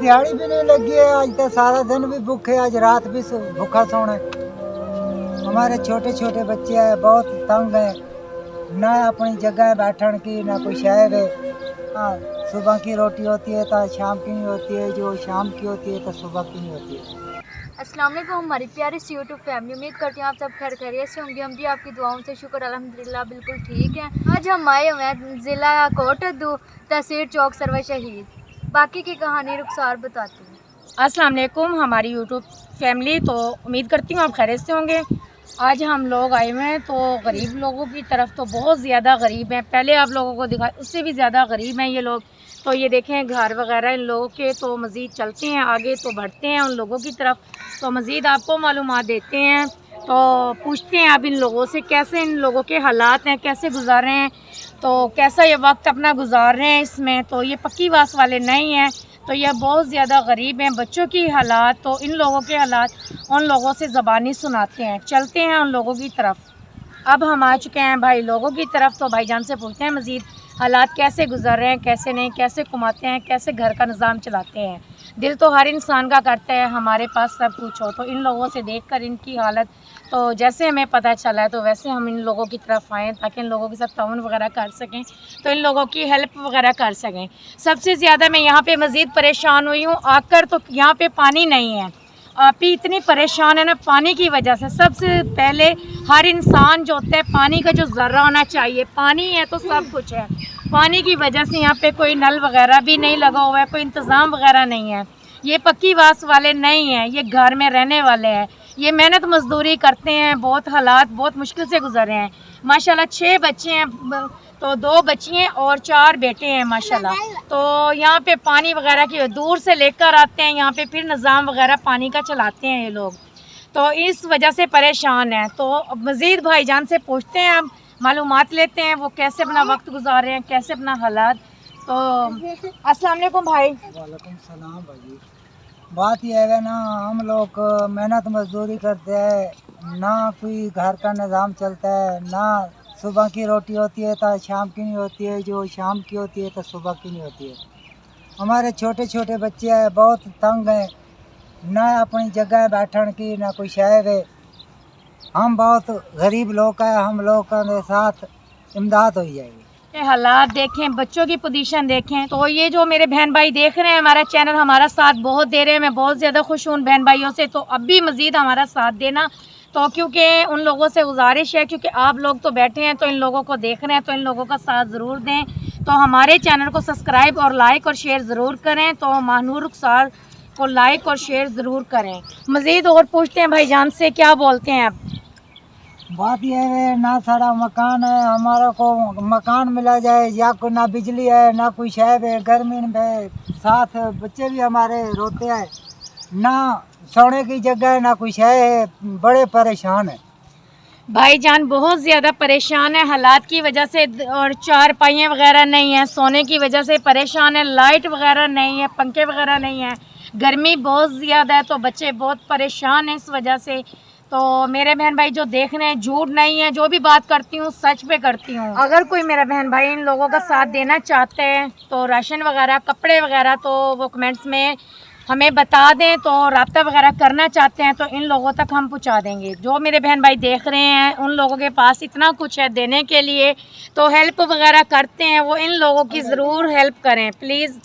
दिहाड़ी भी नहीं लगी है, आज तो सारा दिन भी भूखे, आज रात भी भूखा सोना है। हमारे छोटे छोटे बच्चे हैं, बहुत तंग हैं, ना अपनी जगह बैठने की ना कोई शहर है। हाँ, सुबह की रोटी होती है तो शाम की नहीं होती है, जो शाम की होती है तो सुबह की नहीं होती है। अस्सलाम वालेकुम हमारी प्यारी सी यूट्यूब फैमिली, उम्मीद करती हूँ आप सब खैर खैरियत से होंगे। हम भी आपकी दुआओं से शुक्र अल्हम्दुलिल्लाह बिल्कुल ठीक हैं। आज हम आए हुए हैं ज़िला कोटद्दू, तहसील चौक सरवर शहीद। बाकी की कहानी रुखसार बताती हूँ। अस्सलाम वालेकुम हमारी यूट्यूब फैमिली, तो उम्मीद करती हूँ आप खैरियत से होंगे। आज हम लोग आए हुए हैं तो गरीब लोगों की तरफ, तो बहुत ज़्यादा गरीब हैं। पहले आप लोगों को दिखा, उससे भी ज़्यादा गरीब हैं ये लोग। तो ये देखें घर वगैरह इन लोगों के, तो मज़ीद चलते हैं आगे तो बढ़ते हैं उन लोगों की तरफ, तो मज़ीद आपको मालूमात देते हैं। तो पूछते हैं अब इन लोगों से कैसे इन लोगों के हालात हैं, कैसे गुजार रहे हैं, तो कैसा ये वक्त अपना गुजार रहे हैं इसमें। तो ये पक्की वास वाले नहीं हैं, तो यह बहुत ज़्यादा गरीब हैं। बच्चों की हालात, तो इन लोगों के हालात उन लोगों से ज़बानी सुनाते हैं। चलते हैं उन लोगों की तरफ। अब हम आ चुके हैं भाई लोगों की तरफ, तो भाईजान से पूछते हैं मज़ीद हालात कैसे गुजर रहे हैं, कैसे नहीं, कैसे कमाते हैं, कैसे घर का निज़ाम चलाते हैं। दिल तो हर इंसान का करता है हमारे पास सब कुछ हो, तो इन लोगों से देखकर इनकी हालत, तो जैसे हमें पता चला है तो वैसे हम इन लोगों की तरफ आएँ ताकि इन लोगों के साथ ताउन वगैरह कर सकें, तो इन लोगों की हेल्प वगैरह कर सकें। सबसे ज़्यादा मैं यहाँ पे मज़ीद परेशान हुई हूँ आकर, तो यहाँ पे पानी नहीं है। आप ही इतनी परेशान है ना पानी की वजह से। सबसे पहले हर इंसान जो होता है पानी का जो ज़र्रा होना चाहिए, पानी है तो सब कुछ है। पानी की वजह से यहाँ पे कोई नल वगैरह भी नहीं लगा हुआ है, कोई इंतज़ाम वगैरह नहीं है। ये पक्की वास वाले नहीं हैं, ये घर में रहने वाले हैं, ये मेहनत मजदूरी करते हैं। बहुत हालात बहुत मुश्किल से गुजरे हैं। माशाल्लाह 6 बच्चे हैं, तो 2 बच्ची हैं और 4 बेटे हैं माशाल्लाह। तो यहाँ पे पानी वगैरह की दूर से लेकर आते हैं, यहाँ पे फिर निज़ाम वगैरह पानी का चलाते हैं ये लोग, तो इस वजह से परेशान हैं। तो मज़ीद भाईजान से पूछते हैं, अब मालूमात लेते हैं वो कैसे अपना वक्त गुजार रहे हैं, कैसे अपना हालात। तो अस्सलाम वालेकुम भाई। वालेकुम सलाम भाई। बात यह है ना, हम लोग मेहनत मजदूरी करते हैं, ना कोई घर का निज़ाम चलता है, ना सुबह की रोटी होती है तो शाम की नहीं होती है, जो शाम की होती है तो सुबह की नहीं होती है। हमारे छोटे छोटे बच्चे हैं, बहुत तंग हैं, ना अपनी जगह बैठने की ना कोई शहर है। हम बहुत गरीब लोग हैं, हम लोग के साथ इमदाद हो जाएगी। ये हालात देखें, बच्चों की पोजीशन देखें। तो ये जो मेरे बहन भाई देख रहे हैं हमारा चैनल, हमारा साथ बहुत दे रहे हैं। मैं बहुत ज़्यादा खुश हूँ उन बहन भाइयों से, तो अब भी मज़ीद हमारा साथ देना। तो क्योंकि उन लोगों से गुजारिश है, क्योंकि आप लोग तो बैठे हैं तो इन लोगों को देख रहे हैं, तो इन लोगों का साथ ज़रूर दें। तो हमारे चैनल को सब्सक्राइब और लाइक और शेयर ज़रूर करें। तो महानूर रुखसार को लाइक और शेयर ज़रूर करें। मज़ीद और पूछते हैं भाईजान से, क्या बोलते हैं आप? बात यह है ना, सारा मकान है, हमारा को मकान मिला जाए, या कोई ना बिजली है ना कोई शहर है, गर्मी में साथ बच्चे भी हमारे रोते हैं, ना सोने की जगह है ना कोई शहर है, बड़े परेशान है। भाईजान बहुत ज़्यादा परेशान है हालात की वजह से, और चारपाइयाँ वगैरह नहीं है, सोने की वजह से परेशान है, लाइट वगैरह नहीं है, पंखे वगैरह नहीं है, गर्मी बहुत ज़्यादा है, तो बच्चे बहुत परेशान हैं इस वजह से। तो मेरे बहन भाई जो देख रहे हैं, झूठ नहीं है, जो भी बात करती हूँ सच पे करती हूँ। अगर कोई मेरा बहन भाई इन लोगों का साथ देना चाहते हैं, तो राशन वगैरह, कपड़े वगैरह, तो वो कमेंट्स में हमें बता दें। तो रब्ता वगैरह करना चाहते हैं तो इन लोगों तक हम पहुंचा देंगे। जो मेरे बहन भाई देख रहे हैं उन लोगों के पास इतना कुछ है देने के लिए, तो हेल्प वगैरह करते हैं, वो इन लोगों की ज़रूर हेल्प करें प्लीज़।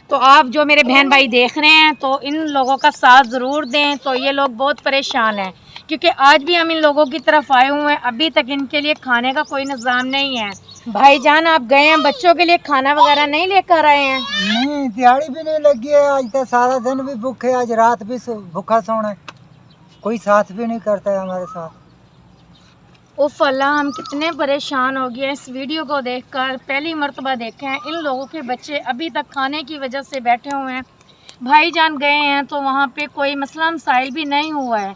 तो आप जो मेरे बहन भाई देख रहे हैं तो इन लोगों का साथ ज़रूर दें। तो ये लोग बहुत परेशान हैं, क्योंकि आज भी हम इन लोगों की तरफ आए हुए हैं, अभी तक इनके लिए खाने का कोई इंतज़ाम नहीं है। भाईजान आप गए हैं, बच्चों के लिए खाना वगैरह नहीं लेकर आए हैं? नहीं, दिहाड़ी भी नहीं लगी है, आज तो सारा दिन भी भूखे, आज रात भी भूखा सोना है, कोई साथ भी नहीं करता है हमारे साथ। उफ़ अल्लाह, हम कितने परेशान हो गए इस वीडियो को देखकर। पहली मर्तबा देखे हैं इन लोगों के बच्चे अभी तक खाने की वजह से बैठे हुए हैं। भाईजान गए हैं तो वहाँ पे कोई मसला मसाइल भी नहीं हुआ है,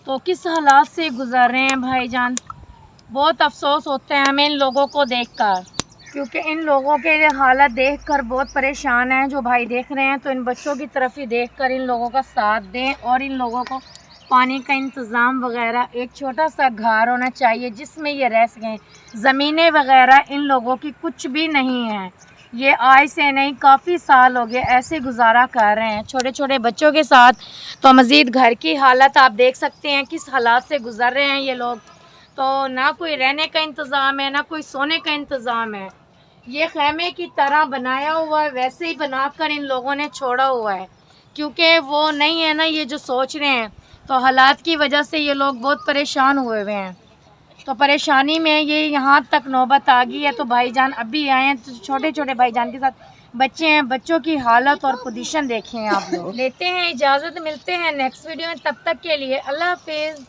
तो किस हालात से गुजर रहे हैं भाईजान। बहुत अफसोस होता है हमें इन लोगों को देखकर, क्योंकि इन लोगों के हालत देखकर बहुत परेशान हैं जो भाई देख रहे हैं। तो इन बच्चों की तरफ ही देखकर इन लोगों का साथ दें, और इन लोगों को पानी का इंतज़ाम वगैरह, एक छोटा सा घर होना चाहिए जिसमें ये रह सकें। ज़मीनें वगैरह इन लोगों की कुछ भी नहीं है, ये आज से नहीं काफ़ी साल हो गए ऐसे गुजारा कर रहे हैं छोटे छोटे बच्चों के साथ। तो मज़ीद घर की हालत आप देख सकते हैं किस हालात से गुज़र रहे हैं ये लोग। तो ना कोई रहने का इंतज़ाम है, ना कोई सोने का इंतज़ाम है। ये खैमे की तरह बनाया हुआ है, वैसे ही बनाकर इन लोगों ने छोड़ा हुआ है, क्योंकि वो नहीं है ना ये जो सोच रहे हैं। तो हालात की वजह से ये लोग बहुत परेशान हुए हुए हैं। तो परेशानी में ये यहाँ तक नौबत आ गई है। तो भाईजान अभी आए हैं, तो छोटे छोटे भाईजान के साथ बच्चे हैं, बच्चों की हालत और पोजीशन देखें आप लोग। लेते हैं इजाज़त, मिलते हैं नेक्स्ट वीडियो में, तब तक के लिए अल्लाह हाफिज़।